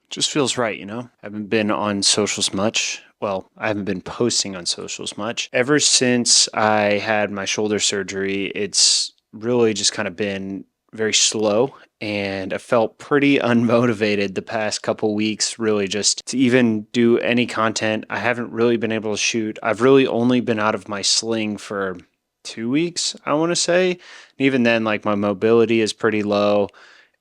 Just feels right, you know? I haven't been on socials much. Well, I haven't been posting on socials much. Ever since I had my shoulder surgery, it's really just kind of been very slow and I felt pretty unmotivated the past couple weeks, really just to even do any content. I haven't really been able to shoot. I've really only been out of my sling for 2 weeks, I want to say. And even then, like my mobility is pretty low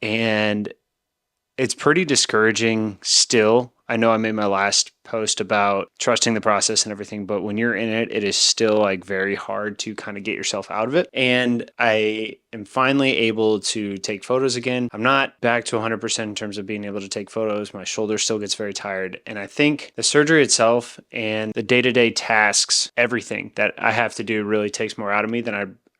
and it's pretty discouraging still. I know I made my last post about trusting the process and everything, but when you're in it, it is still like very hard to kind of get yourself out of it. And I am finally able to take photos again. I'm not back to 100% in terms of being able to take photos. My shoulder still gets very tired. And I think the surgery itself and the day-to-day tasks, everything that I have to do really takes more out of me than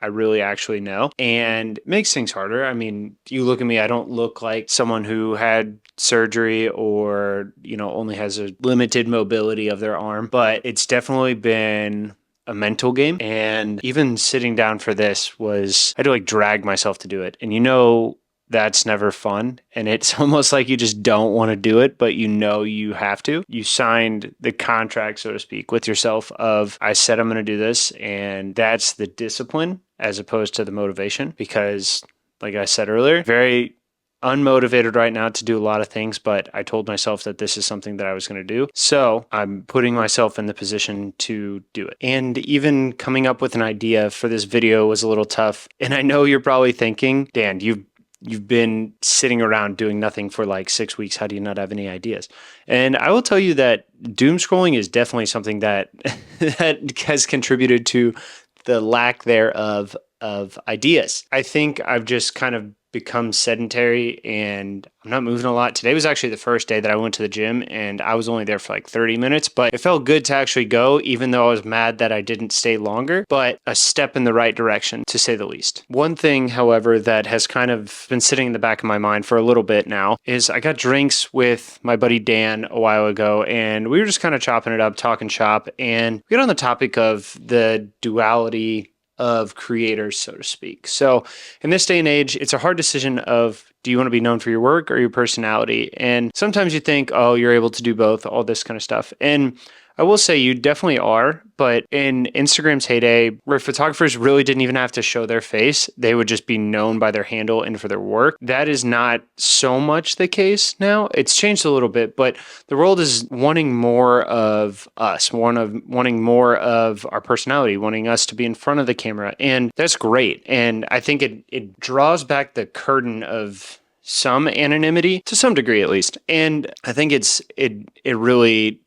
I really actually know, and it makes things harder. I mean, you look at me, I don't look like someone who had surgery or, only has a limited mobility of their arm, but it's definitely been a mental game. And even sitting down for this I had to like drag myself to do it. And that's never fun. And it's almost like you just don't want to do it, but you have to. You signed the contract, so to speak, with yourself of, I said I'm going to do this. And that's the discipline as opposed to the motivation. Because, like I said earlier, very unmotivated right now to do a lot of things, but I told myself that this is something that I was going to do. So I'm putting myself in the position to do it. And even coming up with an idea for this video was a little tough. And I know you're probably thinking, Dan, you've been sitting around doing nothing for like 6 weeks. How do you not have any ideas? And I will tell you that doom scrolling is definitely something that that has contributed to the lack thereof of ideas. I think I've just kind of become sedentary and I'm not moving a lot. Today was actually the first day that I went to the gym and I was only there for like 30 minutes, but it felt good to actually go, even though I was mad that I didn't stay longer, but a step in the right direction to say the least. One thing, however, that has kind of been sitting in the back of my mind for a little bit now is I got drinks with my buddy Dan a while ago and we were just kind of chopping it up, talking shop, and we got on the topic of the duality of creators, so to speak. So in this day and age, it's a hard decision of, do you want to be known for your work or your personality? And sometimes you think, oh, you're able to do both, all this kind of stuff. And I will say you definitely are, but in Instagram's heyday, where photographers really didn't even have to show their face, they would just be known by their handle and for their work. That is not so much the case now. It's changed a little bit, but the world is wanting more of us, wanting more of our personality, wanting us to be in front of the camera, and that's great. And I think it draws back the curtain of some anonymity to some degree, at least. And I think it really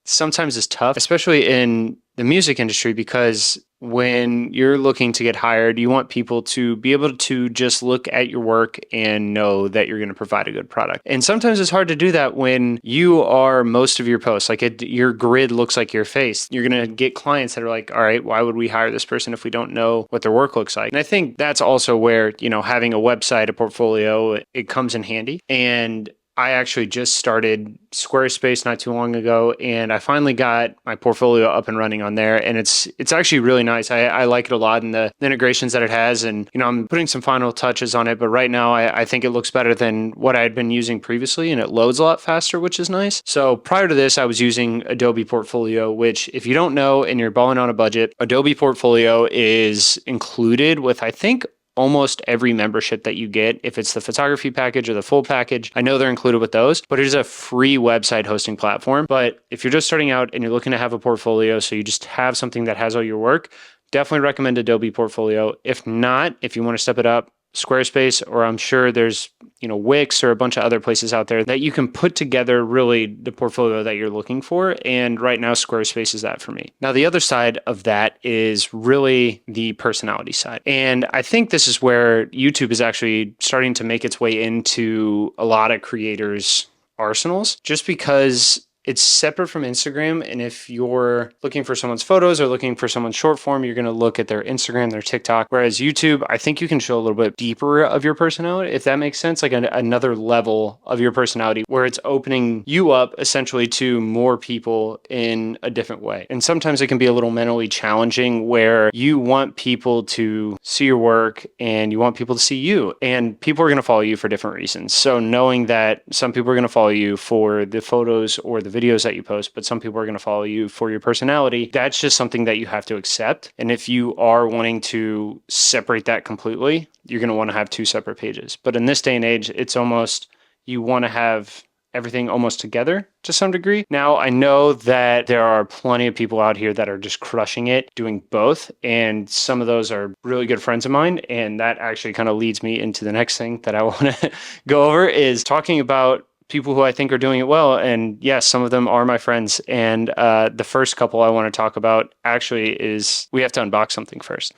sometimes is tough, especially in the music industry, because when you're looking to get hired, you want people to be able to just look at your work and know that you're going to provide a good product. And sometimes it's hard to do that when you are most of your posts, your grid looks like your face. You're going to get clients that are like, all right, why would we hire this person if we don't know what their work looks like? And I think that's also where, having a website, a portfolio, it comes in handy. And I actually just started Squarespace not too long ago, and I finally got my portfolio up and running on there, and it's actually really nice. I like it a lot, and the integrations that it has, and I'm putting some final touches on it, but right now I think it looks better than what I had been using previously, and it loads a lot faster, which is nice. So prior to this, I was using Adobe Portfolio, which if you don't know and you're balling on a budget, Adobe Portfolio is included with, I think, almost every membership that you get, if it's the photography package or the full package. I know they're included with those, but it is a free website hosting platform. But if you're just starting out and you're looking to have a portfolio, so you just have something that has all your work, definitely recommend Adobe Portfolio. If not, if you want to step it up, Squarespace, or I'm sure there's, Wix or a bunch of other places out there that you can put together really the portfolio that you're looking for. And right now, Squarespace is that for me. Now, the other side of that is really the personality side. And I think this is where YouTube is actually starting to make its way into a lot of creators' arsenals, just because it's separate from Instagram. And if you're looking for someone's photos or looking for someone's short form, you're going to look at their Instagram, their TikTok. Whereas YouTube, I think you can show a little bit deeper of your personality, if that makes sense, like another level of your personality where it's opening you up essentially to more people in a different way. And sometimes it can be a little mentally challenging where you want people to see your work and you want people to see you, and people are going to follow you for different reasons. So knowing that some people are going to follow you for the photos or the videos that you post, but some people are going to follow you for your personality, that's just something that you have to accept. And if you are wanting to separate that completely, you're going to want to have two separate pages. But in this day and age, it's almost, you want to have everything almost together to some degree. Now, I know that there are plenty of people out here that are just crushing it, doing both. And some of those are really good friends of mine. And that actually kind of leads me into the next thing that I want to go over, is talking about people who I think are doing it well. And yes, some of them are my friends. And the first couple I want to talk about actually is, we have to unbox something first.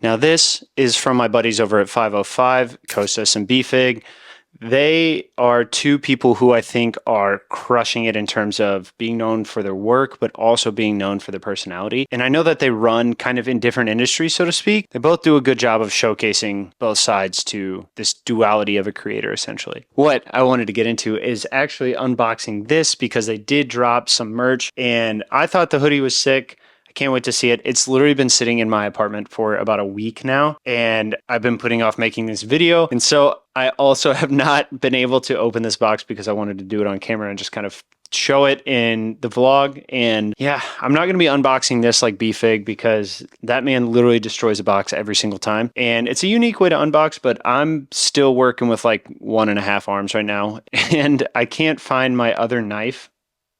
Now, this is from my buddies over at 505, Kostas and Bfig. They are two people who I think are crushing it in terms of being known for their work, but also being known for their personality. And I know that they run kind of in different industries, so to speak. They both do a good job of showcasing both sides to this duality of a creator, essentially. What I wanted to get into is actually unboxing this, because they did drop some merch and I thought the hoodie was sick. Can't wait to see it. It's literally been sitting in my apartment for about a week now, and I've been putting off making this video. And so I also have not been able to open this box because I wanted to do it on camera and just kind of show it in the vlog. And yeah, I'm not going to be unboxing this like Bfig, because that man literally destroys a box every single time. And it's a unique way to unbox, but I'm still working with like 1.5 arms right now, and I can't find my other knife.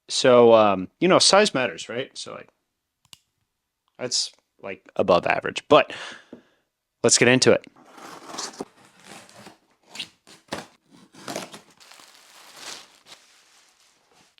So, size matters, right? So like, that's like above average, but let's get into it.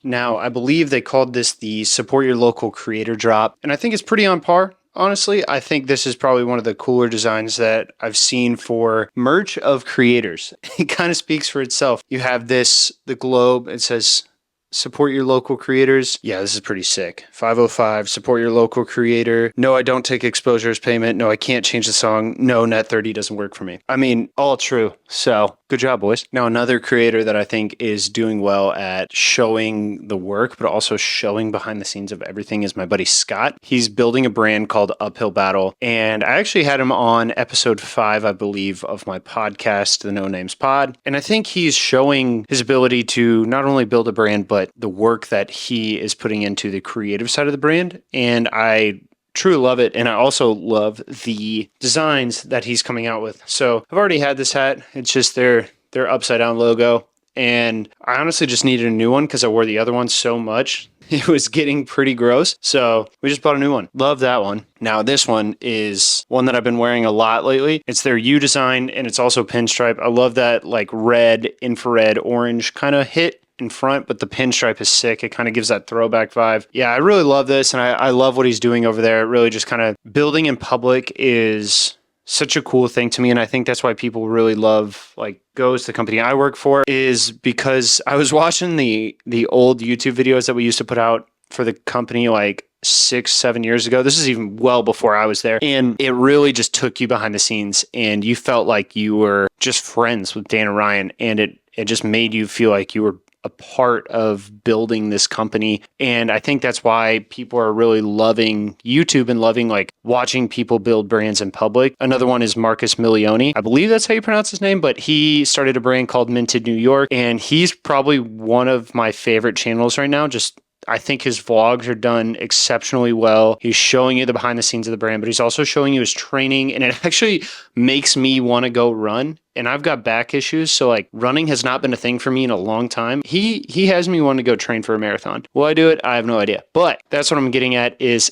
Now, I believe they called this the Support Your Local Creator drop, and I think it's pretty on par. Honestly, I think this is probably one of the cooler designs that I've seen for merch of creators. It kind of speaks for itself. You have this, the globe, it says, support your local creators. Yeah, this is pretty sick. 505, support your local creator. No, I don't take exposure as payment. No, I can't change the song. No, net 30 doesn't work for me. I mean, all true. So good job, boys. Now, another creator that I think is doing well at showing the work, but also showing behind the scenes of everything, is my buddy Scott. He's building a brand called Uphill Battle. And I actually had him on episode 5, I believe, of my podcast, The No Names Pod. And I think he's showing his ability to not only build a brand, but the work that he is putting into the creative side of the brand. And I truly love it. And I also love the designs that he's coming out with. So I've already had this hat. It's just their upside down logo. And I honestly just needed a new one because I wore the other one so much. It was getting pretty gross. So we just bought a new one. Love that one. Now this one is one that I've been wearing a lot lately. It's their U design, and it's also pinstripe. I love that like red, infrared, orange kind of hit in front, but the pinstripe is sick. It kind of gives that throwback vibe. Yeah, I really love this, and I love what he's doing over there. Really just kind of building in public is such a cool thing to me, and I think that's why people really love like Goes, the company I work for, is because I was watching the old YouTube videos that we used to put out for the company like 6-7 years ago. This is even well before I was there, and it really just took you behind the scenes, and you felt like you were just friends with Dan and Ryan, and it just made you feel like you were a part of building this company. And I think that's why people are really loving YouTube and loving like watching people build brands in public. Another one is Marcus Milioni. I believe that's how you pronounce his name, but he started a brand called Minted New York, and he's probably one of my favorite channels right now. Just I think his vlogs are done exceptionally well. He's showing you the behind the scenes of the brand, but he's also showing you his training, and it actually makes me want to go run. And I've got back issues, so like running has not been a thing for me in a long time. He has me want to go train for a marathon. Will I do it? I have no idea. But that's what I'm getting at is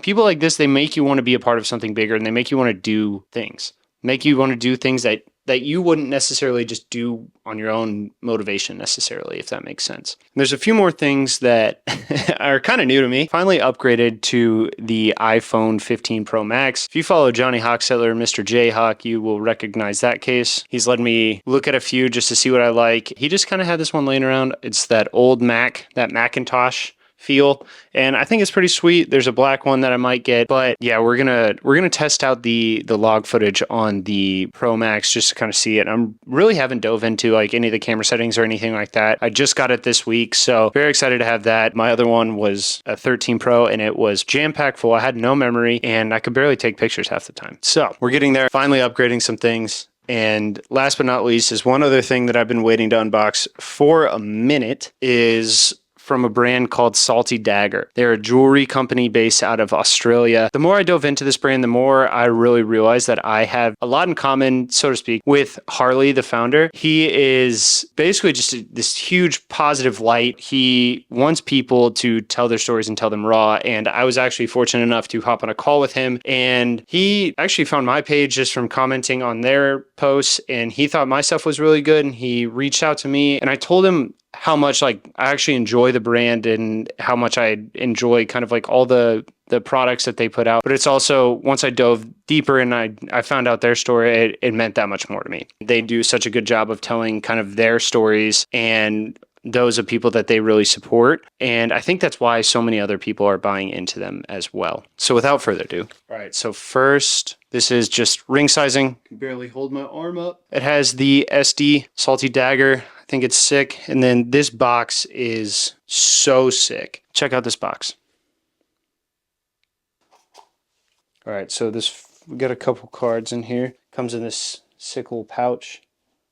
people like this, they make you want to be a part of something bigger, and they make you want to do things. Make you want to do things that that you wouldn't necessarily just do on your own motivation necessarily, if that makes sense. And there's a few more things that are kind of new to me. Finally upgraded to the iPhone 15 Pro Max. If you follow Johnny Hawksettler, Mr. J Hawk, you will recognize that case. He's let me look at a few just to see what I like. He just kind of had this one laying around. It's that old Mac, that Macintosh feel, and I think it's pretty sweet. There's a black one that I might get, but yeah, we're gonna test out the log footage on the Pro Max just to kind of see it. I'm really haven't dove into like any of the camera settings or anything like that. I just got it this week, so very excited to have that. My other one was a 13 Pro, and it was jam-packed full. I had no memory, and I could barely take pictures half the time. So we're getting there, finally upgrading some things. And last but not least is one other thing that I've been waiting to unbox for a minute is from a brand called Salty Dagger. They're a jewelry company based out of Australia. The more I dove into this brand, the more I really realized that I have a lot in common, so to speak, with Harley, the founder. He is basically just this huge positive light. He wants people to tell their stories and tell them raw. And I was actually fortunate enough to hop on a call with him. And he actually found my page just from commenting on their posts. And he thought my stuff was really good. And he reached out to me, and I told him how much like I actually enjoy the brand and how much I enjoy kind of like all the products that they put out. But it's also, once I dove deeper and I found out their story, it meant that much more to me. They do such a good job of telling kind of their stories and those of people that they really support. And I think that's why so many other people are buying into them as well. So without further ado, all right, so first, this is just ring sizing. I can barely hold my arm up. It has the SD Salty Dagger. I think it's sick. And then this box is so sick. Check out this box. All right, so we got a couple cards in here. Comes in this sick little pouch,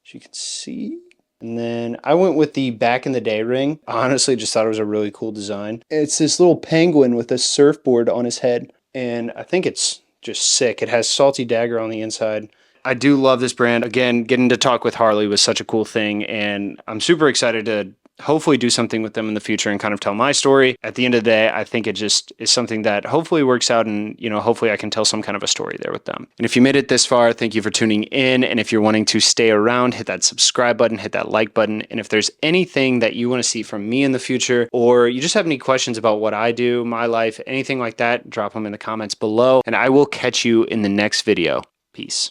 as you can see. And then I went with the back in the day ring. I honestly just thought it was a really cool design. It's this little penguin with a surfboard on his head. And I think it's just sick. It has Salty Dagger on the inside. I do love this brand. Again, getting to talk with Harley was such a cool thing, and I'm super excited to hopefully do something with them in the future and kind of tell my story. At the end of the day, I think it just is something that hopefully works out, and hopefully I can tell some kind of a story there with them. And if you made it this far, thank you for tuning in. And if you're wanting to stay around, hit that subscribe button, hit that like button. And if there's anything that you want to see from me in the future, or you just have any questions about what I do, my life, anything like that, drop them in the comments below, and I will catch you in the next video. Peace.